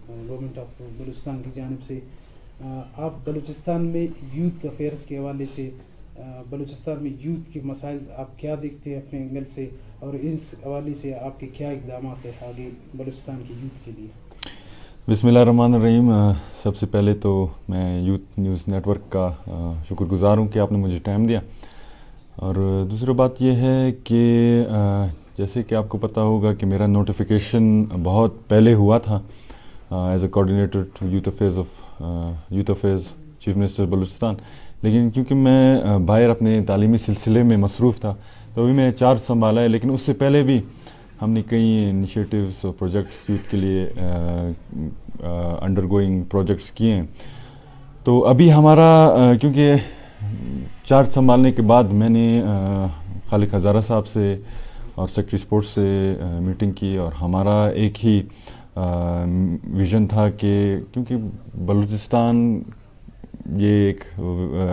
Government of Balochistan की जानिब से आप बलूचिस्तान में यूथ अफेयर्स के हवाले से बलूचिस्तान में यूथ के मसाइल आप क्या देखते हैं अपने एंगल से, और इस हवाले से आपके क्या इक़दाम हैं आगे बलूचिस्तान के यूथ के लिए? बिस्मिल्लाहिर्रहमानिर्रहीम। सबसे पहले तो मैं यूथ न्यूज़ नेटवर्क का शुक्रगुज़ार हूँ कि आपने मुझे टाइम दिया। और दूसरी बात यह है कि जैसे कि आपको पता होगा कि मेरा नोटिफिकेशन बहुत पहले हुआ था as a coordinator to youth affairs chief minister Balochistan, लेकिन क्योंकि मैं बाहर अपने तालीमी सिलसिले में मसरूफ़ था तो अभी मैं चार्ज संभाला है। लेकिन उससे पहले भी हमने कई इनिशिएटिव्स और प्रोजेक्ट्स यूथ के लिए अंडरगोइंग प्रोजेक्ट्स किए हैं। तो अभी हमारा क्योंकि चार्ज संभालने के बाद मैंने खालिक हज़ारा साहब से और सेक्रेटरी स्पोर्ट्स से मीटिंग की, और हमारा एक ही विज़न था कि क्योंकि बलूचिस्तान ये एक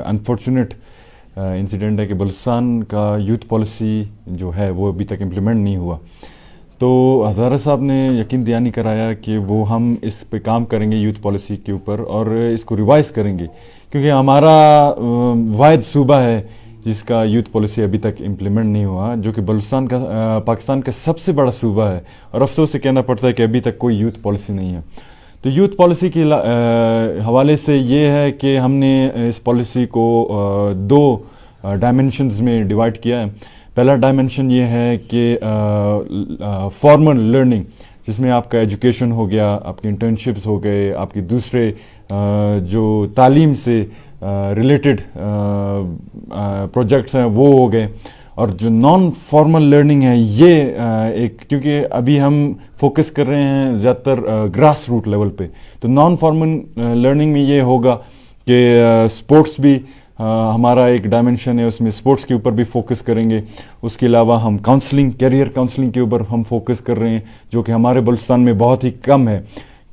अनफॉर्चुनेट इंसिडेंट है कि बलूचिस्तान का यूथ पॉलिसी जो है वो अभी तक इम्प्लीमेंट नहीं हुआ। तो हज़ारा साहब ने यकीन दहानी कराया कि वो हम इस पे काम करेंगे यूथ पॉलिसी के ऊपर और इसको रिवाइज़ करेंगे, क्योंकि हमारा वाहिद सूबा है जिसका यूथ पॉलिसी अभी तक इम्प्लीमेंट नहीं हुआ, जो कि बलूचिस्तान का पाकिस्तान का सबसे बड़ा सूबा है। और अफसोस से कहना पड़ता है कि अभी तक कोई यूथ पॉलिसी नहीं है। तो यूथ पॉलिसी के हवाले से ये है कि हमने इस पॉलिसी को दो डायमेंशंस में डिवाइड किया है। पहला डायमेंशन ये है कि फॉर्मल लर्निंग, जिसमें आपका एजुकेशन हो गया, आपके इंटर्नशिप्स हो गए, आपके दूसरे जो तालीम से रिलेटेड प्रोजेक्ट्स हैं वो हो गए। और जो नॉन फॉर्मल लर्निंग है ये एक, क्योंकि अभी हम फोकस कर रहे हैं ज़्यादातर ग्रास रूट लेवल पे, तो नॉन फॉर्मल लर्निंग में ये होगा कि स्पोर्ट्स भी हमारा एक डायमेंशन है, उसमें स्पोर्ट्स के ऊपर भी फोकस करेंगे। उसके अलावा हम काउंसलिंग, कैरियर काउंसलिंग के ऊपर हम फोकस कर रहे हैं, जो कि हमारे बलूचिस्तान में बहुत ही कम है।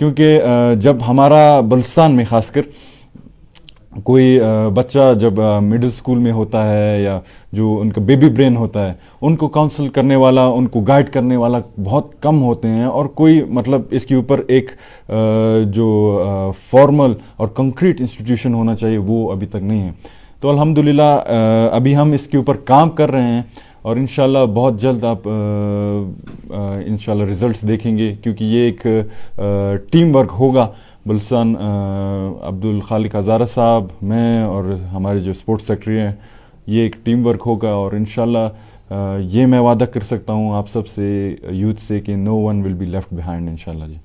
क्योंकि जब हमारा बलूचिस्तान में ख़ासकर कोई बच्चा जब मिडिल स्कूल में होता है या जो उनका बेबी ब्रेन होता है, उनको काउंसल करने वाला, उनको गाइड करने वाला बहुत कम होते हैं, और कोई मतलब इसके ऊपर एक जो फॉर्मल और कंक्रीट इंस्टीट्यूशन होना चाहिए वो अभी तक नहीं है। तो अल्हम्दुलिल्लाह अभी हम इसके ऊपर काम कर रहे हैं, और इंशाल्लाह बहुत जल्द आप इंशाल्लाह रिज़ल्ट्स देखेंगे, क्योंकि ये एक टीम वर्क होगा। बलूचिस्तान अब्दुल खालिक हज़ारा साहब, मैं और हमारे जो स्पोर्ट्स सेक्रेटरी हैं, ये एक टीम वर्क होगा। और इंशाल्लाह ये मैं वादा कर सकता हूँ आप सब से, यूथ से, कि no one will be left behind इंशाल्लाह जी।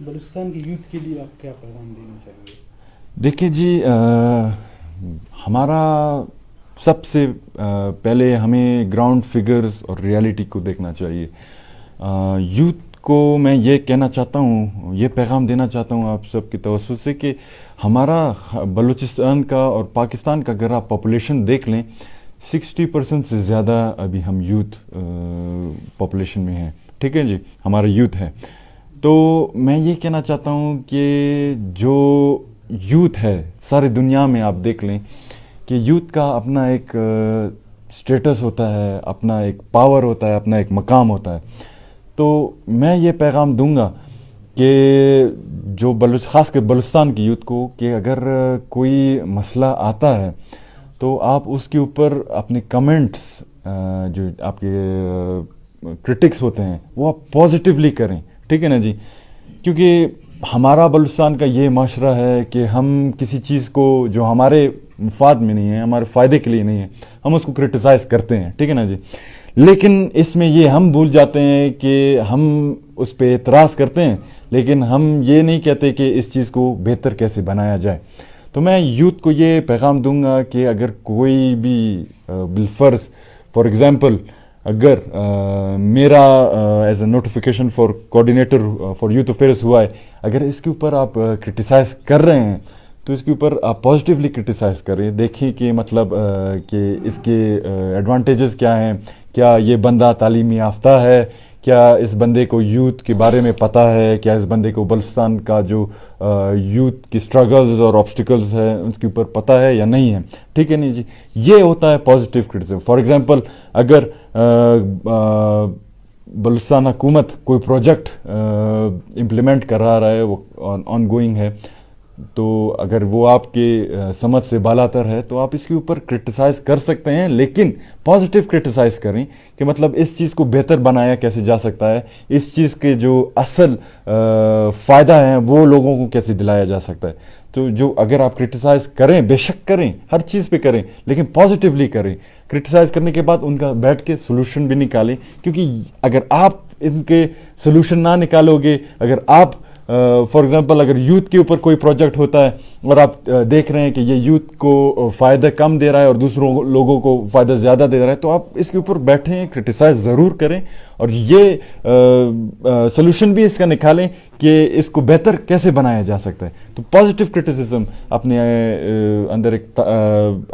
बलूचिस्तान के यूथ के लिए आप क्या पैगाम देना चाहेंगे? देखिए जी, हमारा सबसे पहले हमें ग्राउंड फिगर्स और रियलिटी को देखना चाहिए। यूथ को मैं ये कहना चाहता हूँ, ये पैगाम देना चाहता हूँ आप सब की तवज्जो से, कि हमारा बलूचिस्तान का और पाकिस्तान का अगर आप पॉपुलेशन देख लें, 60% से ज़्यादा अभी हम यूथ पॉपुलेशन में हैं। ठीक है जी, हमारा यूथ है। तो मैं ये कहना चाहता हूँ कि जो यूथ है सारी दुनिया में आप देख लें कि यूथ का अपना एक स्टेटस होता है, अपना एक पावर होता है, अपना एक मकाम होता है। तो मैं ये पैगाम दूंगा कि जो ख़ासकर बलूचिस्तान की यूथ को, कि अगर कोई मसला आता है तो आप उसके ऊपर अपने कमेंट्स, जो आपके क्रिटिक्स होते हैं, वो आप पॉजिटिवली करें। ठीक है ना जी, क्योंकि हमारा बलूचिस्तान का ये माशरा है कि हम किसी चीज़ को जो हमारे मुफाद में नहीं है, हमारे फ़ायदे के लिए नहीं है, हम उसको क्रिटिसाइज़ करते हैं। ठीक है ना जी, लेकिन इसमें ये हम भूल जाते हैं कि हम उस पर एतराज़ करते हैं, लेकिन हम ये नहीं कहते कि इस चीज़ को बेहतर कैसे बनाया जाए। तो मैं यूथ को ये पैगाम दूंगा कि अगर कोई भी बिलफर्ज, फॉर एग्ज़ाम्पल, अगर मेरा as a notification for coordinator for youth affairs हुआ है, अगर इसके ऊपर आप क्रिटिसाइज़ कर रहे हैं तो इसके ऊपर आप पॉजिटिवली क्रिटिसाइज़ करें। देखिए कि मतलब कि इसके एडवांटेजेस क्या हैं, क्या ये बंदा तालीमी याफ्ता है, क्या इस बंदे को यूथ के बारे में पता है, क्या इस बंदे को बलूचिस्तान का जो यूथ की स्ट्रगल्स और ऑब्स्टिकल्स है उसके ऊपर पता है या नहीं है। ठीक है नहीं जी, ये होता है पॉजिटिव क्रिटिसिज्म। फॉर एग्जांपल, अगर बलूचिस्तान हुकूमत कोई प्रोजेक्ट इम्प्लीमेंट करा रहा है, वो ऑन गोइंग है, तो अगर वो आपके समझ से बालातर है तो आप इसके ऊपर क्रिटिसाइज़ कर सकते हैं, लेकिन पॉजिटिव क्रिटिसाइज़ करें कि मतलब इस चीज़ को बेहतर बनाया कैसे जा सकता है, इस चीज़ के जो असल फ़ायदा है वो लोगों को कैसे दिलाया जा सकता है। तो जो अगर आप क्रिटिसाइज़ करें, बेशक करें, हर चीज़ पे करें, लेकिन पॉजिटिवली करें। क्रिटिसाइज़ करने के बाद उनका बैठ के सोल्यूशन भी निकालें, क्योंकि अगर आप इनके सोल्यूशन ना निकालोगे, अगर आप फॉर एग्जांपल अगर यूथ के ऊपर कोई प्रोजेक्ट होता है और आप देख रहे हैं कि ये यूथ को फ़ायदा कम दे रहा है और दूसरों लोगों को फ़ायदा ज़्यादा दे रहा है, तो आप इसके ऊपर बैठें, क्रिटिसाइज़ ज़रूर करें और ये सोल्यूशन भी इसका निकालें कि इसको बेहतर कैसे बनाया जा सकता है। तो पॉजिटिव क्रिटिसिज्म अपने अंदर एक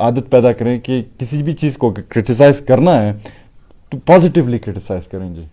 आदत पैदा करें कि किसी भी चीज़ को क्रिटिसाइज़ करना है तो पॉजिटिवली क्रिटिसाइज़ करें। जी।